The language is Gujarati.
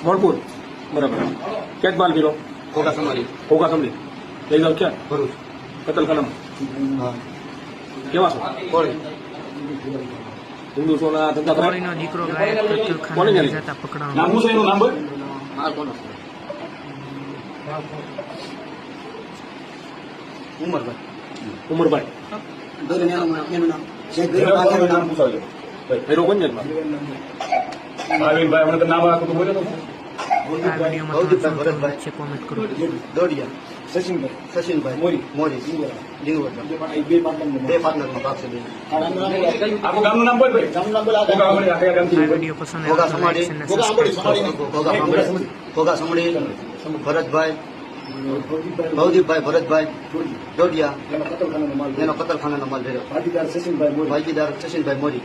મોણપુર બરાબર. ક્યાં બાલ ગીરો હોગા સમરી લઈ જાવ ક્યાં ભરૂચ કતલખાનામાં કેવા છો હિન્દુ સોના ધંધા કોળીનો દીકરો ગાયબ કતલખાને લઈ જતા પકડાયો. નામ શું છે એનું નામ બોલ. ઉમરભાઈ ભૈરો કોણ છે ભાવિનભાઈ હમણાં નામ આખું તો બોલ્યો તો આ વિડીયોમાં તમે વચ્ચે કોમેન્ટ કરો. દોડિયા સચિનભાઈ મોરી બે પાર્ટનરમાં ભાગ છે. આખું ગામનું નામ બોલ ભાઈ. આ વિડીયો પસંદ ભોગા આવે તો સમાડી લાઈક અને સબસ્ક્રાઇબ કરો. ભોગા સમડી ભરતભાઈ ભવદીપભાઈ ભરતભાઈ દોડિયા એનો કતલખાનાનો માલ ભર્યો. ભાગીદાર સચિનભાઈ મોરી.